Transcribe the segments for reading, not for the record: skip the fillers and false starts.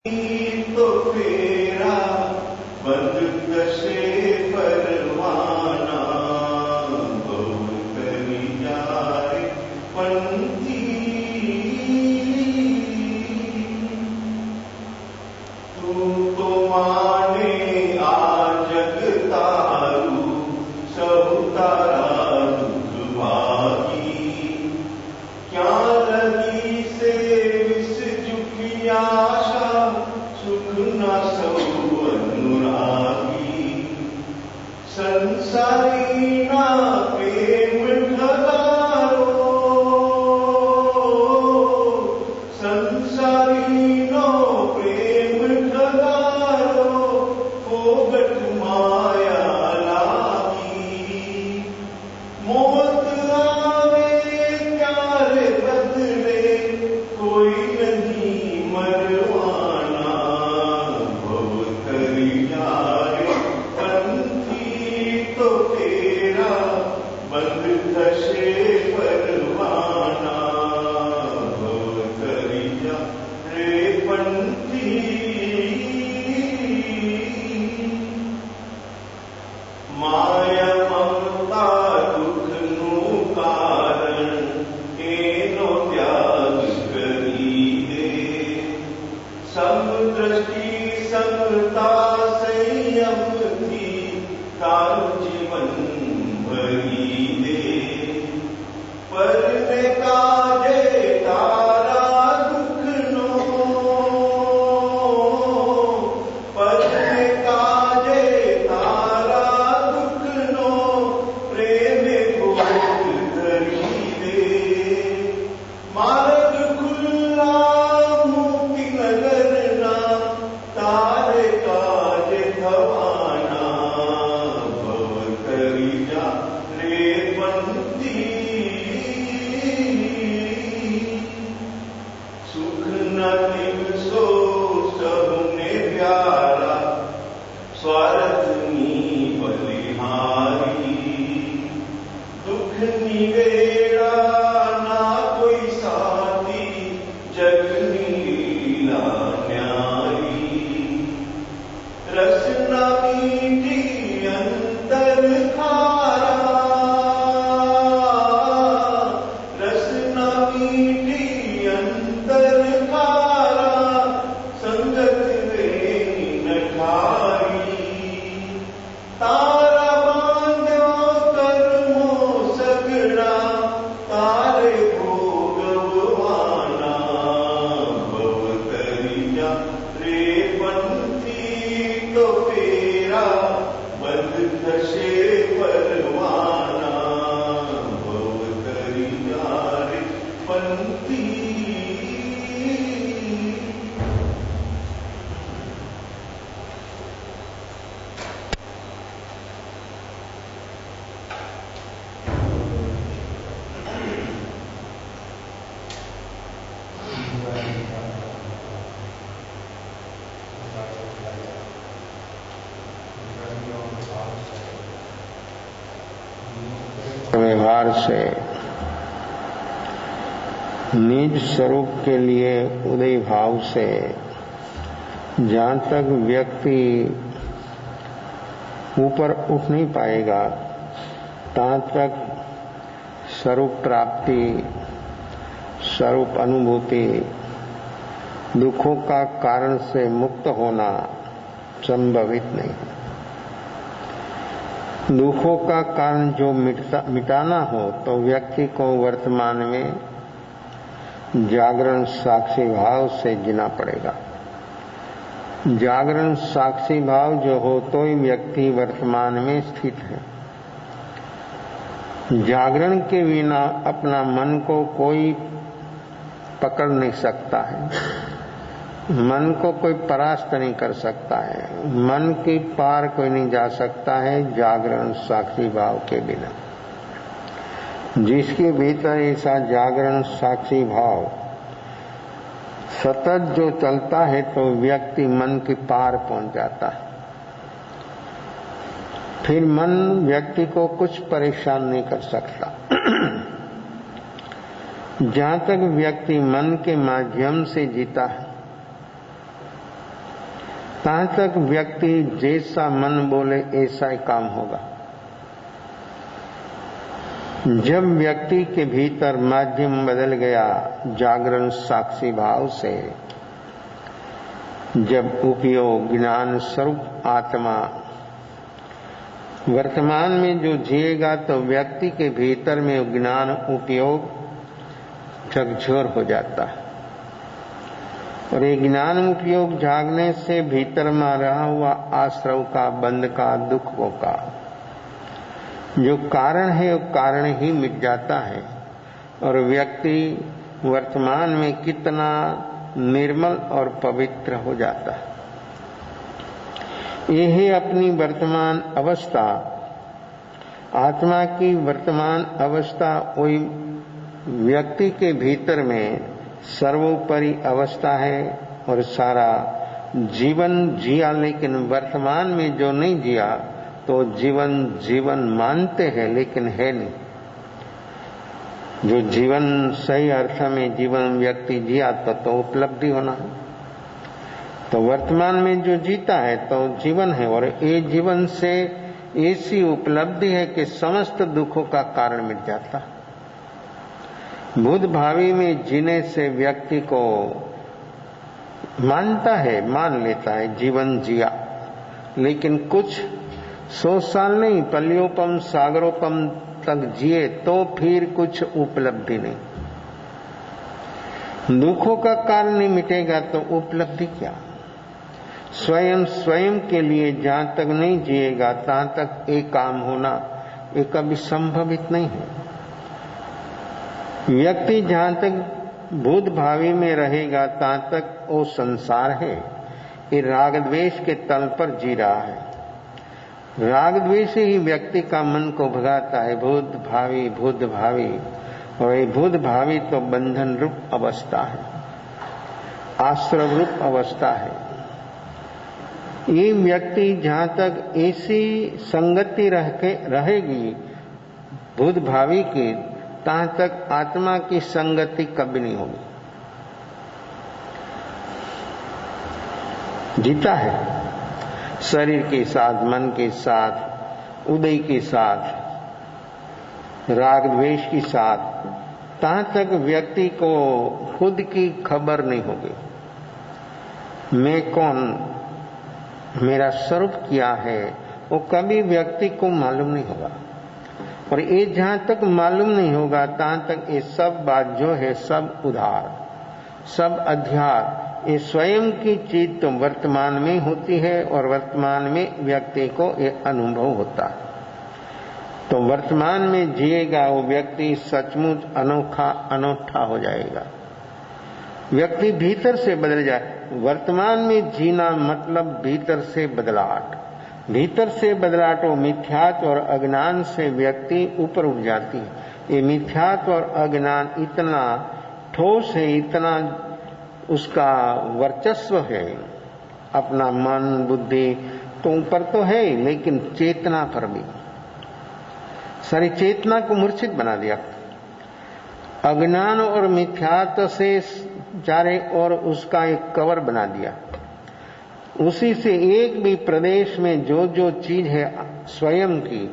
तो फेरा बंद कशे परवाना बहुत करी जाए पंथी तू तो माने आ जग तारू सब तारा दुख भागी क्या लगी से विष झुकी आशा सुख न सब अनुरागी संसारी ना प्रेम ठगारो संसारी नो प्रेम ठगारो फोगट माया लागी मौत आवे प्यारे बदले कोई नहीं मरवाना बहुत करी जाए पंथी तो तेरा बंद कशे परवाना बहुत करी जाए पंथी माया ममता दुख नु कारण एनो त्याग करी दे समदृष्टि समता संयम थी तारू जीवन भरी दे पर काजे तारा दुख नो पर काजे तारा दुख नो प्रेम भोग धरी दे मार्ग खुला मुक्ति नगर ना तारे काज थवाना भव करी जा रे बंदी सुख न दिवसो सबने प्यारा स्वार्थ नी बलिहारी दुख निवेड़ा ना कोई साथी जग नीला न्यारी रसना मीठी अंतर खारा रसना मीठी अंतर खारा संगत रे नठारी तारा बांध्यो कर्मो सगड़ा तारे भोगवाना भव करी जा रे पंथी तो फेरा बंद कशे परवाना भव करी जा रे पंथी व्यवहार से निज स्वरूप के लिए उदय भाव से जहाँ तक व्यक्ति ऊपर उठ नहीं पाएगा तहाँ तक स्वरूप प्राप्ति स्वरूप अनुभूति दुखों का कारण से मुक्त होना संभवित नहीं है। दुखों का कारण जो मिटाना हो तो व्यक्ति को वर्तमान में जागरण साक्षी भाव से जीना पड़ेगा। जागरण साक्षी भाव जो हो तो ही व्यक्ति वर्तमान में स्थित है। जागरण के बिना अपना मन को कोई पकड़ नहीं सकता है, मन को कोई परास्त नहीं कर सकता है, मन के पार कोई नहीं जा सकता है जागरण साक्षी भाव के बिना। जिसके भीतर ऐसा जागरण साक्षी भाव सतत जो चलता है तो व्यक्ति मन के पार पहुंच जाता है। फिर मन व्यक्ति को कुछ परेशान नहीं कर सकता। जहाँ तक व्यक्ति मन के माध्यम से जीता है तहाँ तक व्यक्ति जैसा मन बोले ऐसा ही काम होगा। जब व्यक्ति के भीतर माध्यम बदल गया जागरण साक्षी भाव से, जब उपयोग ज्ञान स्वरूप आत्मा वर्तमान में जो जिएगा, तो व्यक्ति के भीतर में ज्ञान उपयोग झकझोर हो जाता है। और ये ज्ञान उपयोग जागने से भीतर में रहा हुआ आश्रव का, बंध का, दुखों का जो कारण है वो कारण ही मिट जाता है। और व्यक्ति वर्तमान में कितना निर्मल और पवित्र हो जाता है। यही अपनी वर्तमान अवस्था, आत्मा की वर्तमान अवस्था वही व्यक्ति के भीतर में सर्वोपरि अवस्था है। और सारा जीवन जिया, लेकिन वर्तमान में जो नहीं जिया तो जीवन जीवन मानते हैं लेकिन है नहीं। जो जीवन सही अर्थ में जीवन व्यक्ति जिया तो उपलब्धि होना है। तो वर्तमान में जो जीता है तो जीवन है। और ये जीवन से ऐसी उपलब्धि है कि समस्त दुखों का कारण मिट जाता है। भूत भावी में जीने से व्यक्ति को मानता है, मान लेता है जीवन जिया, लेकिन कुछ 100 साल नहीं, पल्योपम सागरोपम तक जिए तो फिर कुछ उपलब्धि नहीं। दुखों का कारण नहीं मिटेगा तो उपलब्धि क्या। स्वयं के लिए जहां तक नहीं जिएगा तहां तक एक काम होना ये कभी संभवित नहीं है। व्यक्ति जहां तक भूत भावी में रहेगा तहां तक वो संसार है। ये राग द्वेष के तल पर जी रहा है। राग द्वेष ही व्यक्ति का मन को भगाता है। भूत भावी, और ये भूत भावी तो बंधन रूप अवस्था है, आश्रव रूप अवस्था है। ये व्यक्ति जहां तक ऐसी संगति रहेगी भूत भावी की, तहां तक आत्मा की संगति कभी नहीं होगी। जीता है शरीर के साथ, मन के साथ, उदय के साथ, राग द्वेष के साथ, तहां तक व्यक्ति को खुद की खबर नहीं होगी। मैं कौन, मेरा स्वरूप क्या है, वो कभी व्यक्ति को मालूम नहीं होगा। और ये जहां तक मालूम नहीं होगा तहां तक ये सब बात जो है सब उधार, सब अध्यार, ये स्वयं की चीज तो वर्तमान में होती है और वर्तमान में व्यक्ति को ये अनुभव होता है। तो वर्तमान में जिएगा वो व्यक्ति सचमुच अनोखा हो जाएगा। व्यक्ति भीतर से बदल जाए। वर्तमान में जीना मतलब भीतर से बदलाहट। भीतर से बदलाहट वो मिथ्यात्व और अज्ञान से व्यक्ति ऊपर उठ जाती है। ये मिथ्यात्व और अज्ञान इतना ठोस है, इतना उसका वर्चस्व है। अपना मन बुद्धि तो ऊपर तो है, लेकिन चेतना पर भी सारी चेतना को मूर्छित बना दिया। अज्ञान और मिथ्यात्व से चारे और उसका एक कवर बना दिया। उसी से एक भी प्रदेश में जो जो चीज है स्वयं की,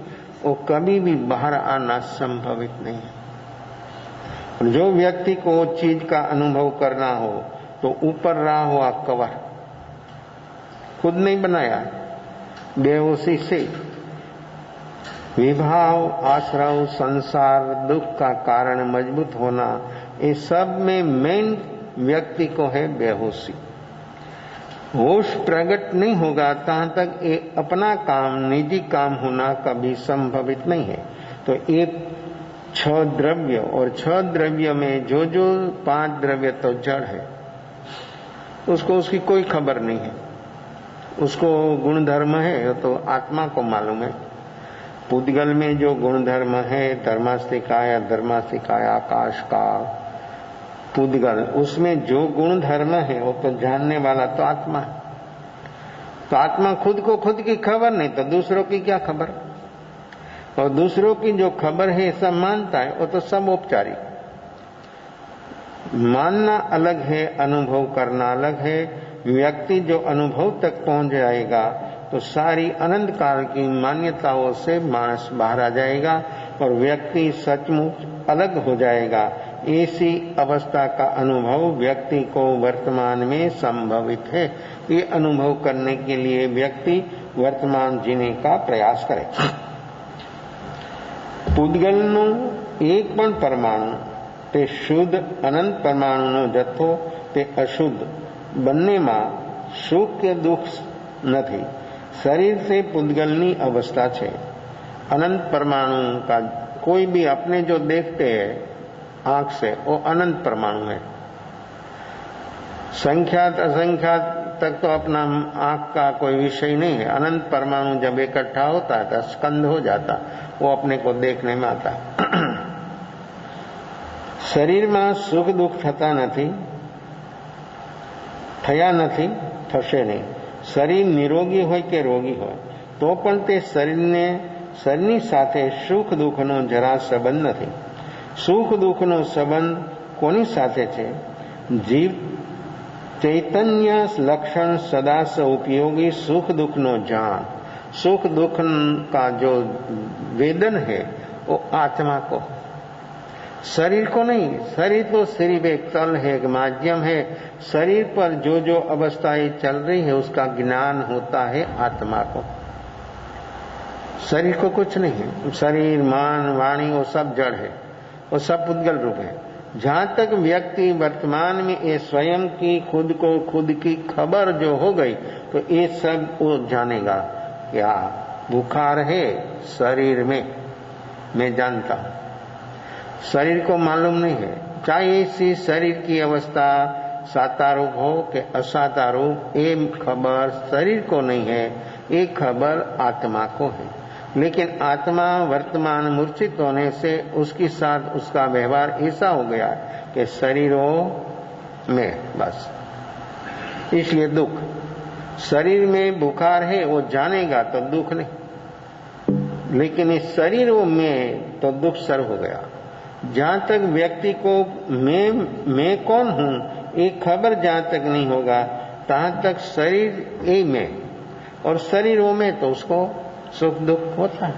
वो कभी भी बाहर आना संभवित नहीं है। और जो व्यक्ति को वो चीज का अनुभव करना हो तो ऊपर रहा हुआ कवर खुद नहीं बनाया, बेहोशी से विभाव, आश्रव, संसार, दुख का कारण मजबूत होना, ये सब में मेन व्यक्ति को है बेहोशी। होश प्रकट नहीं होगा तहां तक ये अपना काम, निजी काम होना कभी संभवित नहीं है। तो ये 6 द्रव्य और 6 द्रव्य में जो 5 द्रव्य तो जड़ है, उसको उसकी कोई खबर नहीं है। उसको गुण धर्म है तो आत्मा को मालूम है। पुद्गल में जो गुण धर्म है, धर्मास्तिकाय अधर्मास्तिकाय, आकाश का पुद्गल, उसमें जो गुण धर्म है वो तो जानने वाला तो आत्मा है। तो आत्मा खुद को खुद की खबर नहीं तो दूसरों की क्या खबर। और दूसरों की जो खबर है सब मानता है, वो तो सब औपचारिक। मानना अलग है, अनुभव करना अलग है। व्यक्ति जो अनुभव तक पहुंच जाएगा तो सारी अनंत काल की मान्यताओं से मानस बाहर आ जाएगा और व्यक्ति सचमुच अलग हो जाएगा। ऐसी अवस्था का अनुभव व्यक्ति को वर्तमान में संभवित है। ये अनुभव करने के लिए व्यक्ति वर्तमान जीने का प्रयास करे। પૂતગલનો એક પણ પરમાણુ તે શુદ્ધ અનંત પરમાણુનો જથ્થો તે અશુદ્ધ બંનેમાં સુખ કે દુઃખ નથી। शरीर से पूतगलनी अवस्था है। अनंत परमाणु का कोई भी अपने जो देखते हैं आंख से वो अनंत परमाणु है। संख्यात असंख्यात तक तो अपना आंख का कोई विषय नहीं है। अनंत परमाणु जब इकट्ठा होता है तो स्कंद हो जाता, वो अपने को देखने में आता। शरीर में सुख दुख थता नहीं, थया नहीं, थशे नहीं। शरीर निरोगी होय के रोगी होय तो पण ते शरीरनी साथे सुख दुखनो जरा संबंध नहीं। सुख दुखनो संबंध कोनी साथे छे? जीव चैतन्य लक्षण सदा से उपयोगी सुख दुख नो जान। सुख दुख का जो वेदन है वो आत्मा को, शरीर को नहीं। शरीर तो सिर्फ एक तल है, एक माध्यम है। शरीर पर जो जो अवस्थाएं चल रही है उसका ज्ञान होता है आत्मा को, शरीर को कुछ नहीं है। शरीर मन वाणी वो सब जड़ है, वो सब पूतगल रूप है। जहां तक व्यक्ति वर्तमान में ये स्वयं की खुद को खुद की खबर जो हो गई तो ये सब वो जानेगा। क्या बुखार है शरीर में, मैं जानता हूं, शरीर को मालूम नहीं है। चाहे इसी शरीर की अवस्था सातारूप हो कि असातारूप, ये खबर शरीर को नहीं है, ये खबर आत्मा को है। लेकिन आत्मा वर्तमान मूर्छित होने से उसके साथ उसका व्यवहार ऐसा हो गया कि शरीरों में बस, इसलिए दुख। शरीर में बुखार है वो जानेगा तो दुख नहीं, लेकिन इस शरीरों में तो दुख सर हो गया। जहां तक व्यक्ति को मैं कौन हूं ये खबर जहां तक नहीं होगा तहां तक शरीर ए में और शरीरों में तो उसको सुख दुख होता है।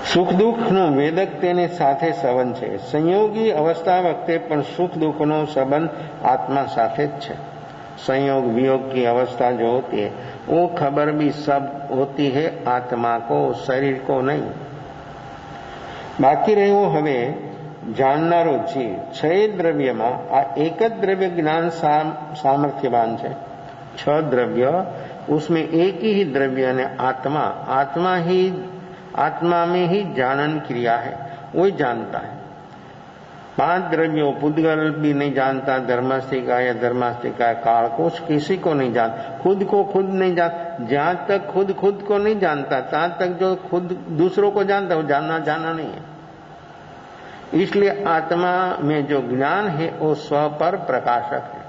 सुख दुख नो वेदक तेने साथे संबंध छे। संयोगी अवस्था वखते पण सुख दुख नो संबंध आत्मा साथे ज छे। संयोग वियोग की अवस्था जो होती है वो खबर भी सब होती है आत्मा को, शरीर को नहीं। बाकी રહ્યો હવે જાણનારો જીવ। છ દ્રવ્યમાં આ એક જ દ્રવ્ય જ્ઞાન સામર્થ્યવાન છે। છ દ્રવ્ય उसमें एक ही द्रव्य ने आत्मा में ही जानन क्रिया है, वही जानता है। 5 द्रव्यों पूतगल भी नहीं जानता, धर्मास्तिका या धर्मास्तिका काल कुछ किसी को नहीं जानता, खुद को खुद नहीं जानता। जहां तक खुद को नहीं जानता तहां तक जो खुद दूसरों को जानता वो जाना नहीं है। इसलिए आत्मा में जो ज्ञान है वो स्व पर प्रकाशक है।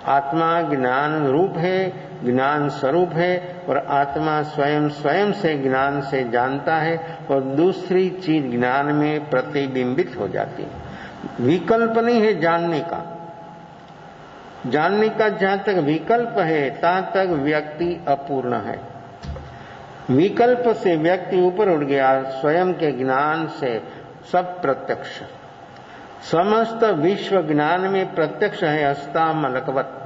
आत्मा ज्ञान रूप है, ज्ञान स्वरूप है और आत्मा स्वयं से ज्ञान से जानता है और दूसरी चीज ज्ञान में प्रतिबिंबित हो जाती है। विकल्प नहीं है जानने का। जहां तक विकल्प है तहां तक व्यक्ति अपूर्ण है। विकल्प से व्यक्ति ऊपर उठ गया, स्वयं के ज्ञान से सब प्रत्यक्ष। समस्त विश्व ज्ञान में प्रत्यक्ष है, हस्ता मलकवत।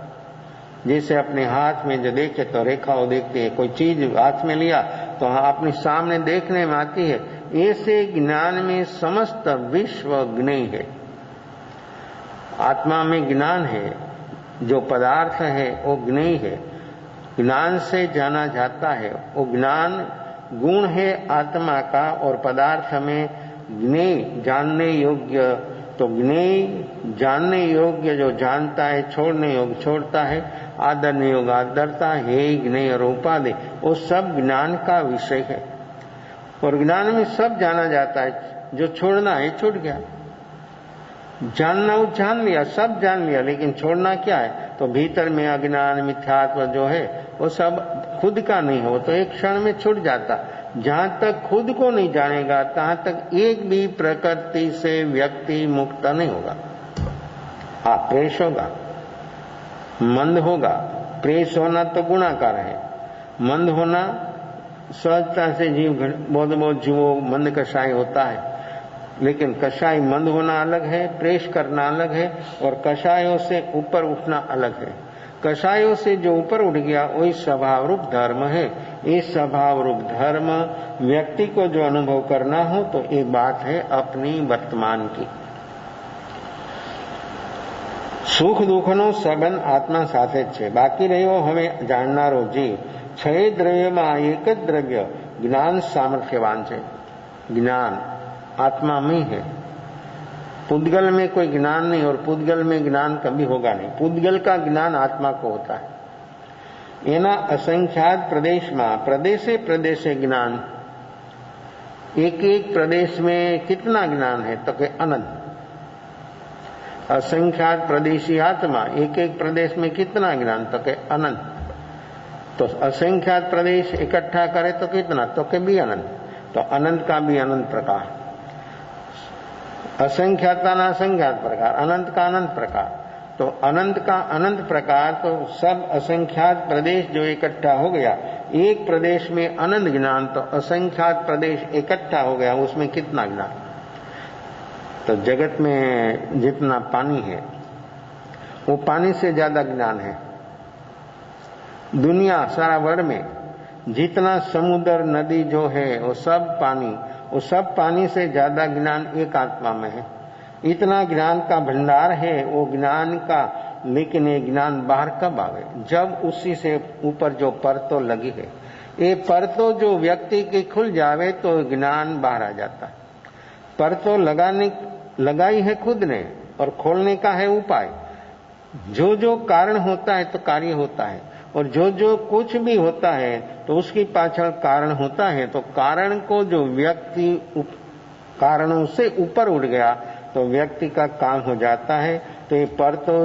जैसे अपने हाथ में जो देखे तो रेखाओं देखते है, कोई चीज हाथ में लिया तो अपने सामने देखने में आती है। ऐसे ज्ञान में समस्त विश्व ज्ञेय है। आत्मा में ज्ञान है, जो पदार्थ है वो ज्ञेय है, ज्ञान से जाना जाता है। वो ज्ञान गुण है आत्मा का और पदार्थ में ज्ञेय जानने योग्य। तो ज्ञेय जानने योग्य जो जानता है, छोड़ने योग्य छोड़ता है, आदरने योग्य आदरता है, ज्ञेय और उपाधि वो सब ज्ञान का विषय है। और ज्ञान में सब जाना जाता है, जो छोड़ना है छूट गया। जानना वो जान लिया, सब जान लिया, लेकिन छोड़ना क्या है? तो भीतर में अज्ञान मिथ्यात्व जो है वो सब खुद का नहीं हो तो एक क्षण में छूट जाता। जहां तक खुद को नहीं जानेगा तहां तक एक भी प्रकृति से व्यक्ति मुक्त नहीं होगा। हाँ, प्रेष होगा, मंद होगा। प्रेस होना तो गुणाकार है, मंद होना सहजता से जीव बहुत जीवो मंद कषाय होता है, लेकिन कषाय मंद होना अलग है, प्रेस करना अलग है, और कषायों से ऊपर उठना अलग है। कषायों से जो ऊपर उठ गया वही स्वभाव रूप धर्म है। ये स्वभाव रूप धर्म व्यक्ति को जो अनुभव करना हो तो ये बात है अपनी वर्तमान की। સુખ દુઃખનો સંબંધ આત્મા સાથે જ છે, બાકી રહ્યો હવે જાણનારો જીવ। છ દ્રવ્યમાં એક જ દ્રવ્ય જ્ઞાન સામર્થ્યવાન છે। ज्ञान आत्मा में है, पुद्गल में कोई ज्ञान नहीं, और पुद्गल में ज्ञान कभी होगा नहीं। पुद्गल का ज्ञान आत्मा को होता है। एना असंख्यात प्रदेश में प्रदेशे प्रदेशे ज्ञान, एक एक प्रदेश में कितना ज्ञान है तो कि अनंत। असंख्यात प्रदेशी आत्मा, एक एक प्रदेश में कितना ज्ञान तो कि अनंत। तो असंख्यात प्रदेश इकट्ठा करे तो कितना तो कि भी अनंत। तो अनंत का भी अनंत प्रकार, असंख्यात का असंख्यात प्रकार, अनंत का अनंत प्रकार। तो अनंत का अनंत प्रकार, तो सब असंख्यात प्रदेश जो इकट्ठा हो गया, एक प्रदेश में अनंत ज्ञान, तो असंख्यात प्रदेश इकट्ठा हो गया, उसमें कितना ज्ञान। तो जगत में जितना पानी है वो पानी से ज्यादा ज्ञान है। दुनिया सारा वर्ल्ड में जितना समुद्र नदी जो है वो सब पानी से ज्यादा ज्ञान एक आत्मा में है। इतना ज्ञान का भंडार है वो ज्ञान का, लेकिन ये ज्ञान बाहर कब आवे, जब उसी से ऊपर जो परतो लगी है, ये परतो जो व्यक्ति की खुल जावे तो ज्ञान बाहर आ जाता है। परतो लगाई है खुद ने और खोलने का है उपाय। जो जो कारण होता है तो कार्य होता है, और जो जो कुछ भी होता है तो उसकी पाछड़ कारण होता है। तो कारण को जो व्यक्ति कारणों से ऊपर उठ गया तो व्यक्ति का काम हो जाता है। तो ये परतो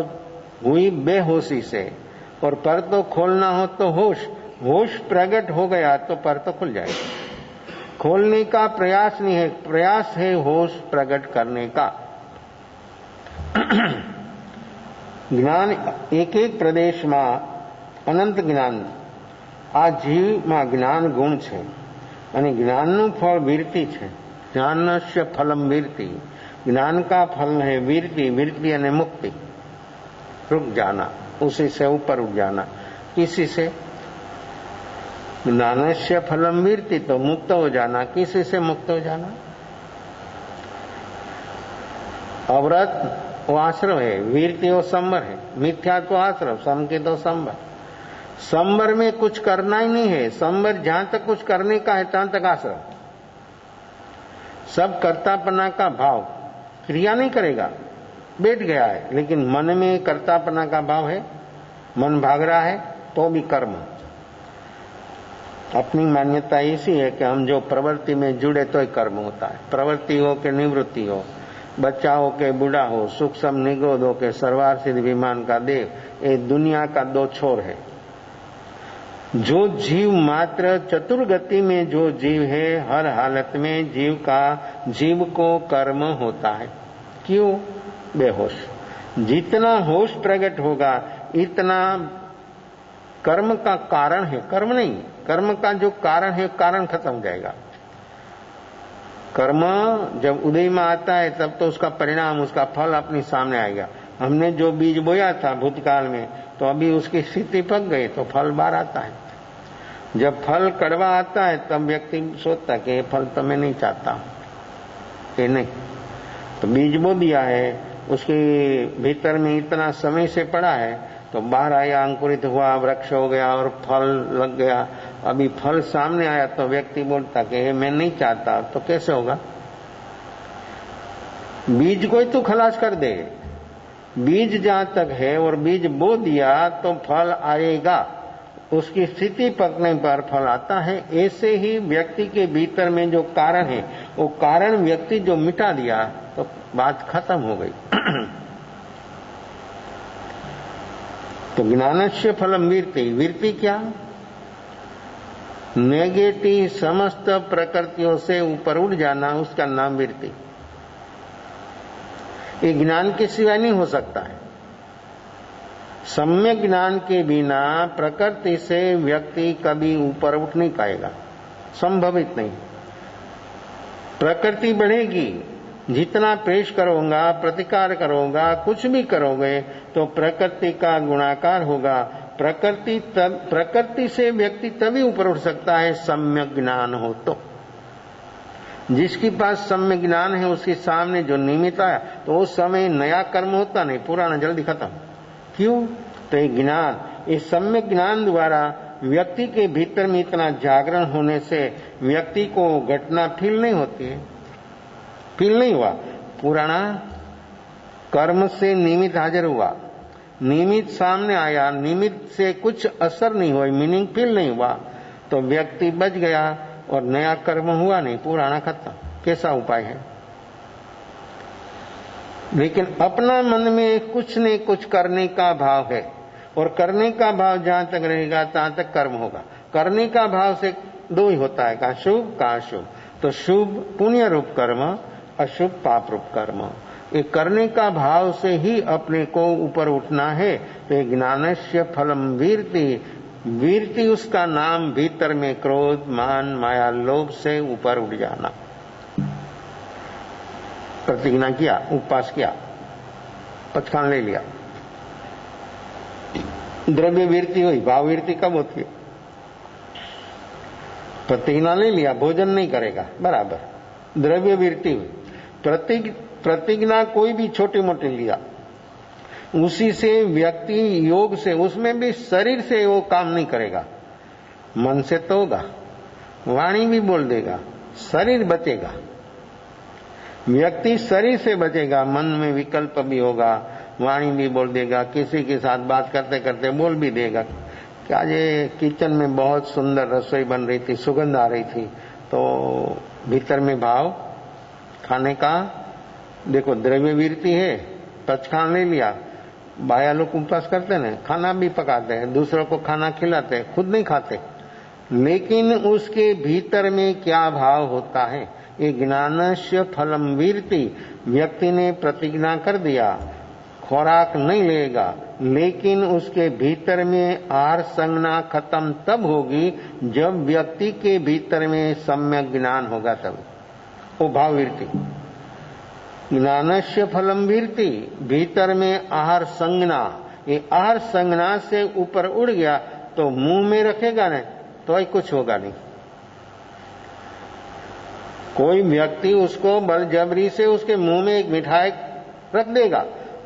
हुई बेहोशी से, और परतो खोलना हो तो होश प्रकट हो गया तो परतो खुल जाएगा। खोलने का प्रयास नहीं है, प्रयास है होश प्रकट करने का। ज्ञान एक एक प्रदेश में अनंत ज्ञान, आ जीव में ज्ञान गुण है, અને જ્ઞાનનું ફળ વીરતી છે। જ્ઞાનस्य फलम वीरती, ज्ञान का फल है वीरती, वीरती અને मुक्ति, रुक जाना, उसी से ऊपर उठ जाना। किसी से ज्ञानस्य फलम वीरती, तो मुक्त हो जाना। किसी से मुक्त हो जाना? अव्रत वो आश्रम है, वीरती वो संवर है, मिथ्या तो आश्रम, सम के तो संवर। संवर में कुछ करना ही नहीं है। संवर जहां तक कुछ करने का है तहां तक आश्रम। सब कर्तापना का भाव, क्रिया नहीं करेगा, बैठ गया है, लेकिन मन में कर्तापना का भाव है, मन भाग रहा है तो भी कर्म। अपनी मान्यता ऐसी है कि हम जो प्रवृत्ति में जुड़े तो ही कर्म होता है। प्रवृत्ति हो के निवृत्ति हो, बच्चा हो के बूढ़ा हो, सूक्ष्म निगोद हो के सर्वार सिद्ध विमान का देव, ये दुनिया का दो छोर है। जो जीव मात्र चतुर्गति में जो जीव है, हर हालत में जीव को कर्म होता है। क्यों? बेहोश। जितना होश प्रकट होगा इतना कर्म का कारण है, कर्म नहीं, कर्म का जो कारण है कारण खत्म हो जाएगा। कर्म जब उदय में आता है तब तो उसका परिणाम, उसका फल अपने सामने आएगा। हमने जो बीज बोया था भूतकाल में तो अभी उसकी स्थिति पक गई तो फल बाहर आता है। जब फल कड़वा आता है तब व्यक्ति सोचता कि ये फल तो मैं नहीं चाहता, ये नहीं। तो बीज बो दिया है, उसके भीतर में इतना समय से पड़ा है तो बाहर आया, अंकुरित हुआ, वृक्ष हो गया और फल लग गया। अभी फल सामने आया तो व्यक्ति बोलता कि मैं नहीं चाहता, तो कैसे होगा? बीज को ही तो खलास कर दे। बीज जहां तक है और बीज बो दिया तो फल आएगा, उसकी स्थिति पकने पर फल आता है। ऐसे ही व्यक्ति के भीतर में जो कारण है वो कारण व्यक्ति जो मिटा दिया तो बात खत्म हो गई। तो ज्ञानस्य फलम वीरती, वीरती क्या? नेगेटिव समस्त प्रकृतियों से ऊपर उठ जाना, उसका नाम वीरती। ये ज्ञान के सिवाय नहीं हो सकता है। सम्यक ज्ञान के बिना प्रकृति से व्यक्ति कभी ऊपर उठ नहीं पाएगा, संभवित नहीं। प्रकृति बढ़ेगी, जितना पेश करोगा, प्रतिकार करोगा, कुछ भी करोगे तो प्रकृति का गुणाकार होगा। प्रकृति से व्यक्ति तभी ऊपर उठ सकता है सम्यक ज्ञान हो तो। जिसके पास सम्यक ज्ञान है उसके सामने जो निमित्त आया तो उस समय नया कर्म होता नहीं, पुराना जल्दी खत्म। क्यों? तो ये ज्ञान, इस सम्यक ज्ञान द्वारा व्यक्ति के भीतर में इतना जागरण होने से व्यक्ति को घटना फील नहीं होती है, फील नहीं हुआ। पुराना कर्म से निमित्त हाजिर हुआ, निमित्त सामने आया, निमित्त से कुछ असर नहीं हुआ, मीनिंग फील नहीं हुआ, तो व्यक्ति बच गया और नया कर्म हुआ नहीं, पुराना खत्म। कैसा उपाय है? लेकिन अपना मन में कुछ न कुछ करने का भाव है, और करने का भाव जहां तक रहेगा तहां तक कर्म होगा। करने का भाव से दो ही होता है, कहा शुभ कहा अशुभ। तो शुभ पुण्य रूप कर्म, अशुभ पाप रूप कर्म। ये करने का भाव से ही अपने को ऊपर उठना है। तो ज्ञानस्य फलम वीरति, वीरति उसका नाम भीतर में क्रोध मान माया लोभ से ऊपर उठ जाना। प्रतिज्ञा किया, उपवास किया, पचखान ले लिया, द्रव्य वीरति हुई। भाव वीरति कब होती है? प्रतिज्ञा ले लिया, भोजन नहीं करेगा, बराबर, द्रव्य वीरति हुई। प्रतिज्ञा कोई भी छोटी मोटी लिया, उसी से व्यक्ति योग से, उसमें भी शरीर से वो काम नहीं करेगा, मन से तो होगा, वाणी भी बोल देगा, शरीर बचेगा। व्यक्ति शरीर से बचेगा, मन में विकल्प भी होगा, वाणी भी बोल देगा, किसी के साथ बात करते करते बोल भी देगा कि आज ये किचन में बहुत सुंदर रसोई बन रही थी, सुगंध आ रही थी, तो भीतर में भाव खाने का, देखो द्रव्य वीरति है, पचखान ले लिया। बाया लोग उपवास करते हैं, खाना भी पकाते हैं, दूसरों को खाना खिलाते हैं, खुद नहीं खाते, लेकिन उसके भीतर में क्या भाव होता है? ये ज्ञानस्य फलम वीरति। व्यक्ति ने प्रतिज्ञा कर दिया, खुराक नहीं लेगा, लेकिन उसके भीतर में आहार संज्ञा खत्म तब होगी जब व्यक्ति के भीतर में सम्यक ज्ञान होगा, तब वो भाव वीरति। ज्ञानस्य फलम वीरति, भीतर में आहार संज्ञा, ये आहार संज्ञा से ऊपर उड़ गया तो मुंह में रखेगा नहीं तो ही कुछ होगा नहीं। कोई व्यक्ति उसको बलजबरी से उसके मुंह में एक मिठाई रख देगा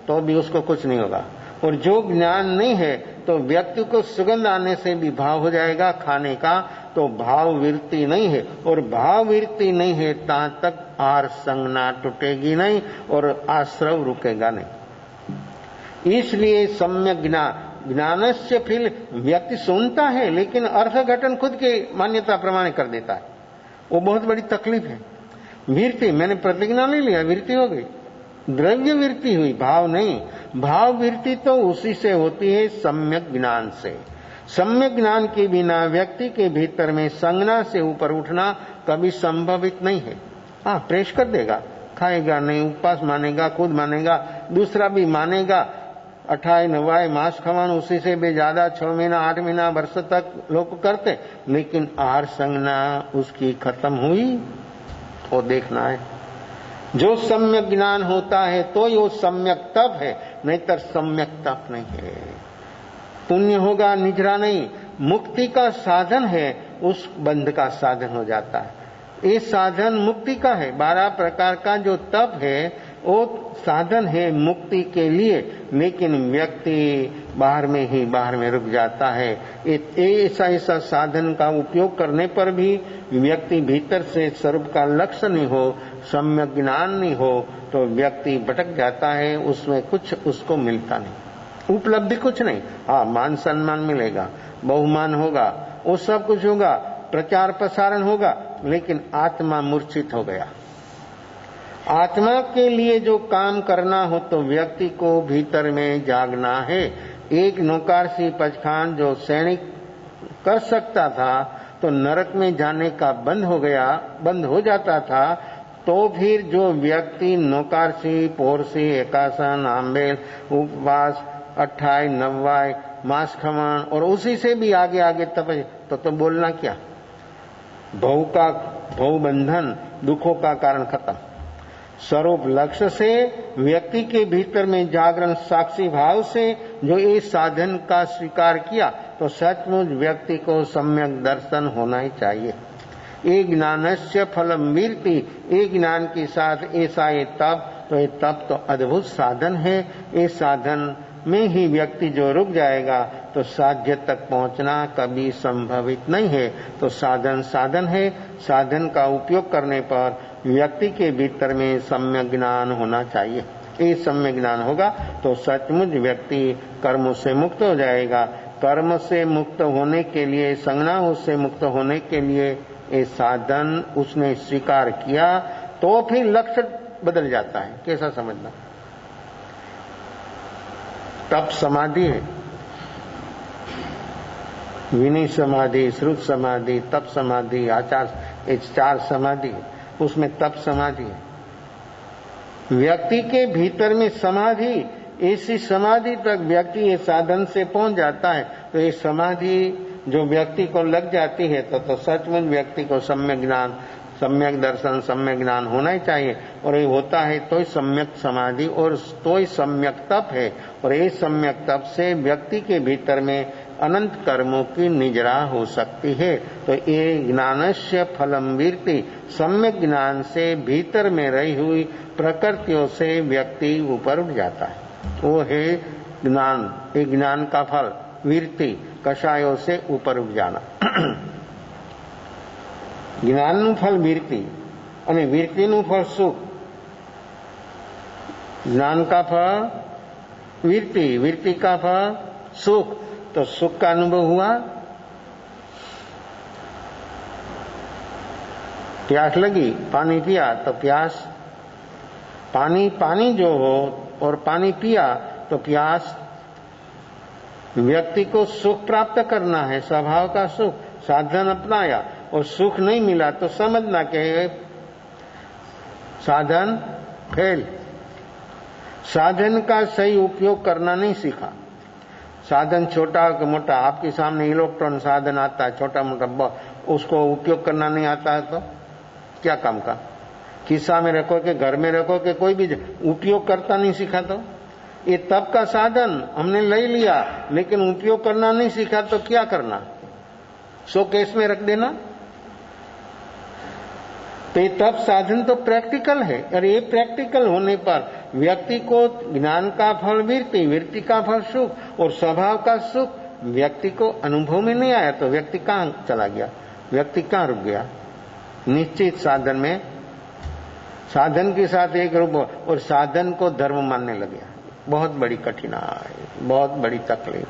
तो भी उसको कुछ नहीं होगा। और जो ज्ञान नहीं है तो व्यक्ति को सुगंध आने से भी भाव हो जाएगा खाने का, तो भाव वृत्ति नहीं है। और भाव वृत्ति नहीं है तहां तक आहार संज्ञा टूटेगी नहीं और आश्रव रुकेगा नहीं। इसलिए सम्यक ज्ञानस्य फल, व्यक्ति सुनता है लेकिन अर्थघटन खुद के मान्यता प्रमाण कर देता है, वो बहुत बड़ी तकलीफ है। वृत्ति, मैंने प्रतिज्ञा नहीं लिया, वृत्ति हो गई, द्रव्य वृत्ति हुई, भाव नहीं। भाव वृत्ति तो उसी से होती है सम्यक ज्ञान से। सम्यक ज्ञान के बिना व्यक्ति के भीतर में संज्ञा से ऊपर उठना कभी संभवित नहीं है। हाँ, प्रेश कर देगा, खाएगा नहीं, उपवास मानेगा, खुद मानेगा, दूसरा भी मानेगा, 28 नवाए मास खवान, उसी से भी ज्यादा 6 महीना 8 महीना वर्ष तक लोग करते, लेकिन आहार संज्ञा उसकी खत्म हुई तो देखना है। जो सम्यक ज्ञान होता है तो ये सम्यक तप है, नहीं तो सम्यक तप नहीं है। पुण्य होगा निजरा नहीं, मुक्ति का साधन है, उस बंध का साधन हो जाता है। ये साधन मुक्ति का है। 12 प्रकार का जो तप है वो साधन है मुक्ति के लिए, लेकिन व्यक्ति बाहर में रुक जाता है। ऐसा साधन का उपयोग करने पर भी व्यक्ति भीतर से स्वरूप का लक्ष्य नहीं हो, सम्यक ज्ञान नहीं हो, तो व्यक्ति भटक जाता है, उसमें कुछ उसको मिलता नहीं, उपलब्धि कुछ नहीं। हाँ, मान सम्मान मिलेगा, बहुमान होगा, वो सब कुछ होगा, प्रचार प्रसारण होगा, लेकिन आत्मा मूर्छित हो गया। आत्मा के लिए जो काम करना हो तो व्यक्ति को भीतर में जागना है। एक नौकारसी पचखान जो सैनिक कर सकता था तो नरक में जाने का बंद हो जाता था, तो फिर जो व्यक्ति नौकारसी, पोरसी, एकासन, आंबेल, उपवास अट्ठाई, नव्वाई, मास खमन और उसी से भी आगे आगे तप तो बोलना क्या। भव बंधन, दुखों का कारण खत्म। स्वरूप लक्ष्य से व्यक्ति के भीतर में जागरण साक्षी भाव से जो इस साधन का स्वीकार किया तो सचमुच व्यक्ति को सम्यक दर्शन होना ही चाहिए। ये ज्ञानस्य फलम वीर्ति, ये ज्ञान के साथ ऐसा ये तप, तो ये तप तो अद्भुत साधन है। इस साधन में ही व्यक्ति जो रुक जाएगा तो साध्य तक पहुंचना कभी संभवित नहीं है। तो साधन है। साधन का उपयोग करने पर व्यक्ति के भीतर में सम्यक ज्ञान होना चाहिए। ये सम्यक ज्ञान होगा तो सचमुच व्यक्ति कर्म से मुक्त हो जाएगा। कर्म से मुक्त होने के लिए, संज्ञा से मुक्त होने के लिए ये साधन उसने स्वीकार किया तो फिर लक्ष्य बदल जाता है। कैसा समझना। तप समाधि है, विनय समाधि, श्रुत समाधि, तप समाधि, आचार, ये 4 समाधि है। उसमें तप समाधि है। व्यक्ति के भीतर में समाधि, ऐसी समाधि तक व्यक्ति ये साधन से पहुंच जाता है तो ये समाधि जो व्यक्ति को लग जाती है तो सचमुच व्यक्ति को सम्यक ज्ञान, सम्यक दर्शन, सम्यक ज्ञान होना ही चाहिए। और ये होता है तो ही सम्यक समाधि और तो ही सम्यक तप है। और ये सम्यक तप से व्यक्ति के भीतर में अनंत कर्मों की निजरा हो सकती है। तो ये ज्ञानस्य फलम वीर्ति, सम्यक ज्ञान से भीतर में रही हुई प्रकृतियों से व्यक्ति ऊपर उठ जाता है। वो है ज्ञान, ये ज्ञान का फल वीर्ति, कषायों से ऊपर उठ जाना। જ્ઞાનનું ફળ વીરતી અને વીરતીનું ફળ સુખ। ज्ञान का फल वीरती, वीरती का फल सुख। तो सुख का अनुभव हुआ, प्यास लगी, पानी पिया तो प्यास, पानी जो हो और पानी पिया तो प्यास। व्यक्ति को सुख प्राप्त करना है, स्वभाव का सुख, साधन अपनाया और सुख नहीं मिला तो समझना कि साधन फेल। साधन का सही उपयोग करना नहीं सीखा। साधन छोटा कि मोटा, आपके सामने इलेक्ट्रॉन साधन आता है छोटा मोटा, उसको उपयोग करना नहीं आता है तो क्या काम का। खिस्सा में रखो कि घर में रखो कि कोई भी उपयोग करता नहीं सीखा तो ये तप का साधन हमने ले लिया लेकिन उपयोग करना नहीं सीखा तो क्या करना, शोकेस में रख देना। तो ये तप साधन तो प्रैक्टिकल है और ये प्रैक्टिकल होने पर व्यक्ति को ज्ञान का फल वीरती, वीरती का फल सुख और स्वभाव का सुख व्यक्ति को अनुभव में नहीं आया तो व्यक्ति कहाँ चला गया, व्यक्ति कहाँ रुक गया। निश्चित साधन में, साधन के साथ एक रूप और साधन को धर्म मानने लगे, बहुत बड़ी कठिनाई, बहुत बड़ी तकलीफ।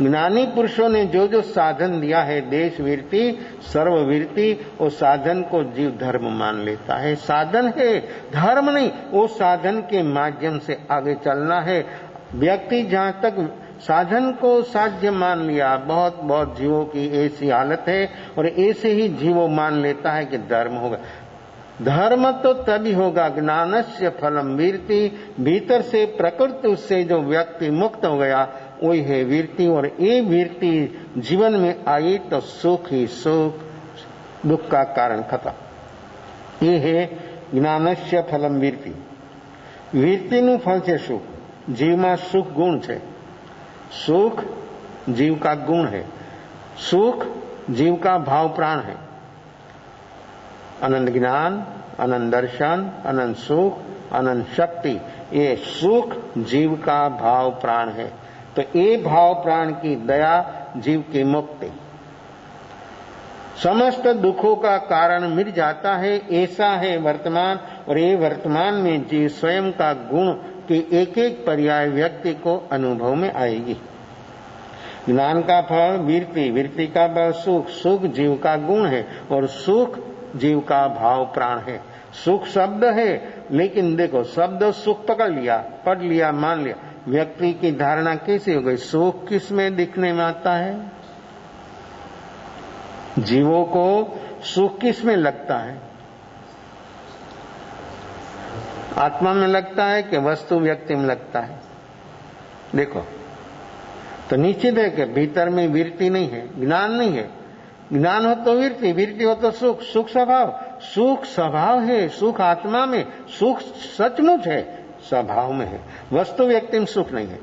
ज्ञानी पुरुषों ने जो जो साधन दिया है, देश वीरती, सर्ववीरती, वो साधन को जीव धर्म मान लेता है। साधन है, धर्म नहीं। वो साधन के माध्यम से आगे चलना है। व्यक्ति जहाँ तक साधन को साध्य मान लिया, बहुत बहुत जीवों की ऐसी हालत है और ऐसे ही जीवों मान लेता है कि धर्म होगा। धर्म तो तभी होगा ज्ञानस्य फलम वीरती, भीतर से प्रकृति से जो व्यक्ति मुक्त हो गया वही है वीरती। और ये वीरती जीवन में आई तो सुख ही सुख, दुख का कारण खत्म। ये है ज्ञानस्य फलम वीरती। वीरतीનું ફળ છે સુખ। જીવમાં સુખ ગુણ છે, सुख जीव का गुण है, सुख जीव का भाव प्राण है। अनंत ज्ञान, अनंत दर्शन, अनंत सुख, अनंत शक्ति, ये सुख जीव का भाव प्राण है। तो ये भाव प्राण की दया जीव की मुक्ति, समस्त दुखों का कारण मिट जाता है। ऐसा है वर्तमान। और ये वर्तमान में जीव स्वयं का गुण की एक एक पर्याय व्यक्ति को अनुभव में आएगी। ज्ञान का फल वीरती, वीरती का फल सुख, सुख जीव का गुण है और सुख जीव का भाव प्राण है। सुख शब्द है लेकिन देखो शब्द सुख पकड़ लिया, पढ़ लिया, मान लिया, व्यक्ति की धारणा कैसी हो गई। सुख किस में दिखने में आता है, जीवों को सुख किस में लगता है, आत्मा में लगता है कि वस्तु व्यक्ति में लगता है। देखो तो निश्चित है कि भीतर में वृत्ति नहीं है, ज्ञान नहीं है। ज्ञान हो तो वृत्ति, वृत्ति हो तो सुख, सुख स्वभाव है, सुख आत्मा में, सुख सचमुच है, स्वभाव में है, वस्तु व्यक्ति में सुख नहीं है।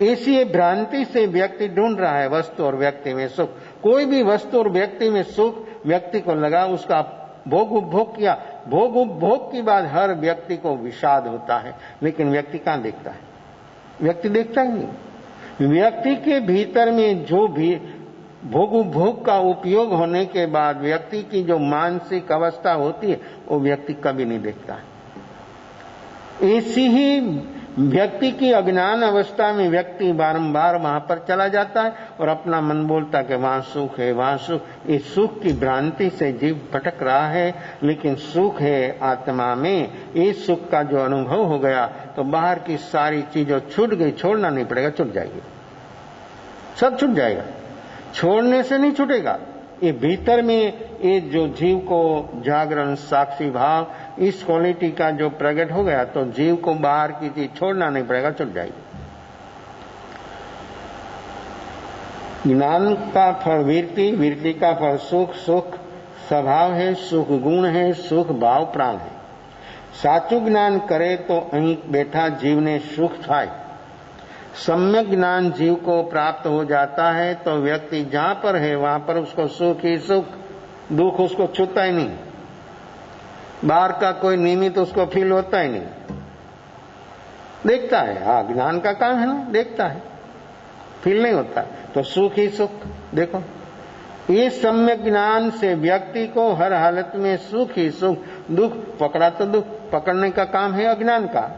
इसी भ्रांति से व्यक्ति ढूंढ रहा है वस्तु और व्यक्ति में सुख। कोई भी वस्तु और व्यक्ति में सुख व्यक्ति को लगा, उसका भोग उपभोग किया, भोग उपभोग के बाद हर व्यक्ति को विषाद होता है, लेकिन व्यक्ति कहां देखता है? व्यक्ति देखता ही नहीं। व्यक्ति के भीतर में जो भी भोग उपभोग का उपयोग होने के बाद व्यक्ति की जो मानसिक अवस्था होती है वो व्यक्ति कभी नहीं देखता है। ऐसी ही व्यक्ति की अज्ञान अवस्था में व्यक्ति बारंबार वहां पर चला जाता है और अपना मन बोलता कि वहां सुख है, वहां सुख। इस सुख की भ्रांति से जीव भटक रहा है, लेकिन सुख है आत्मा में। इस सुख का जो अनुभव हो गया तो बाहर की सारी चीजें छूट गई, छोड़ना नहीं पड़ेगा, छूट जाएगी, सब छूट जाएगा, छोड़ने से नहीं छूटेगा। ये भीतर में ये जो जीव को जागरण साक्षी भाव इस क्वालिटी का जो प्रकट हो गया तो जीव को बाहर की चीज छोड़ना नहीं पड़ेगा, छूट जाएगी। ज्ञान का फल वृत्ति, वृत्ति का फल सुख, सुख स्वभाव है, सुख गुण है, सुख भाव प्राण है। साचू ज्ञान करे तो અહીં बैठा जीव ने सुख થાય। सम्यक ज्ञान जीव को प्राप्त हो जाता है तो व्यक्ति जहां पर है वहां पर उसको सुख ही सुख, दुख उसको छूता ही नहीं। बाहर का कोई निमित्त उसको फील होता ही नहीं, देखता है। हाँ, ज्ञान का काम है ना, देखता है, फील नहीं होता। तो सुख ही सुख। देखो, ये सम्यक ज्ञान से व्यक्ति को हर हालत में सुख ही सुख, दुख पकड़ा तो दुख, पकड़ने का काम है अज्ञान का,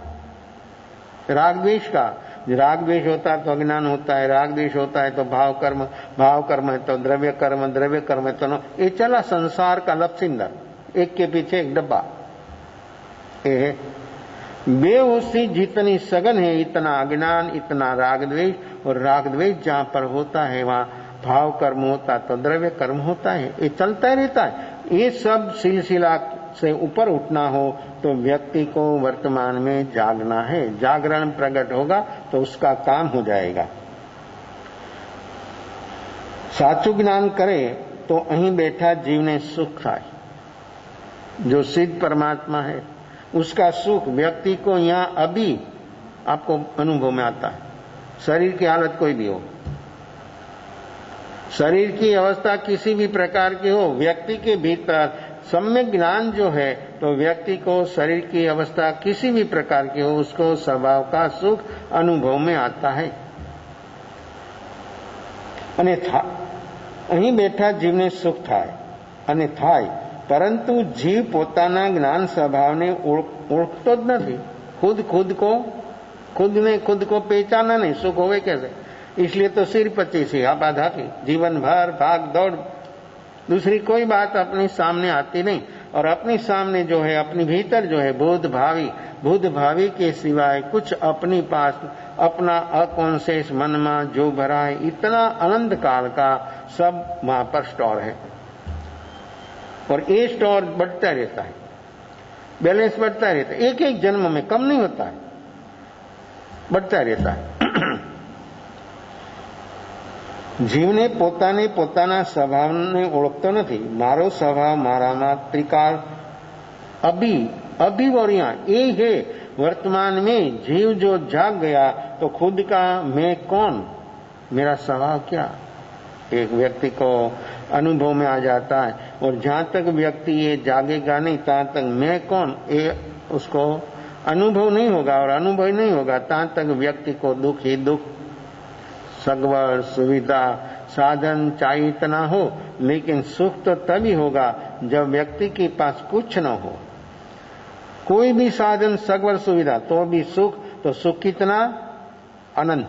राग द्वेष का। राग द्वेष होता है तो अज्ञान होता है, राग द्वेष होता है तो भाव कर्म, भाव कर्म है तो द्रव्य कर्म, द्रव्य कर्म है तो ये चला संसार का लपसिंदर, एक के पीछे एक डब्बा। ये बेहोशी जितनी सघन है इतना अज्ञान, इतना राग द्वेष, और राग द्वेष जहां पर होता है वहां भाव कर्म होता है तो द्रव्य कर्म होता है, ये चलता ही रहता है। ये सब सिलसिला से ऊपर उठना हो तो व्यक्ति को वर्तमान में जागना है। जागरण प्रकट होगा तो उसका काम हो जाएगा। साचू ज्ञान करे तो અહીં बैठा जीव ने सुख થાય। जो सिद्ध परमात्मा है उसका सुख व्यक्ति को यहां अभी आपको अनुभव में आता है। शरीर की हालत कोई भी हो, शरीर की अवस्था किसी भी प्रकार की हो, व्यक्ति के भीतर सम्यक ज्ञान जो है तो व्यक्ति को शरीर की अवस्था किसी भी प्रकार की हो उसको स्वभाव का सुख अनुभव में आता है। अन्यथा અહીં બેઠા જીવને સુખ થાય અને થાય, પરંતુ જીવ પોતાના જ્ઞાન સ્વભાવને ઓળખતો જ નથી। खुद को पहचाना नहीं, सुख होवे कैसे? इसलिए तो सिर पच्चीसी हापाधापी, जीवन भर भाग दौड़, दूसरी कोई बात अपने सामने आती नहीं। और अपने सामने जो है, अपने भीतर जो है भूत भावी के सिवाय कुछ अपने पास अपना अकॉन्शियस मन में जो भरा है इतना अनंत काल का सब वहां पर स्टोर है। और ये स्टोर बढ़ता रहता है, बैलेंस बढ़ता रहता है, एक एक जन्म में कम नहीं होता है, बढ़ता रहता है। જીવને પોતાના સ્વભાવને ઓળખતો નથી। મારો સ્વભાવ મારામાં ત્રિકાળ अभी और यहाँ ये है। वर्तमान में जीव जो जाग गया तो खुद का मैं कौन, मेरा स्वभाव क्या, एक व्यक्ति को अनुभव में आ जाता है। और जहां तक व्यक्ति ये जागेगा नहीं तहां तक मैं कौन ये उसको अनुभव नहीं होगा, और अनुभव नहीं होगा तहां तक व्यक्ति को दुख ही दुख, सगवड़ सुविधा साधन चाहिए इतना हो, लेकिन सुख तो तभी होगा जब व्यक्ति के पास कुछ न हो। कोई भी साधन सगवड़ सुविधा तो भी सुख, तो सुख कितना अनंत।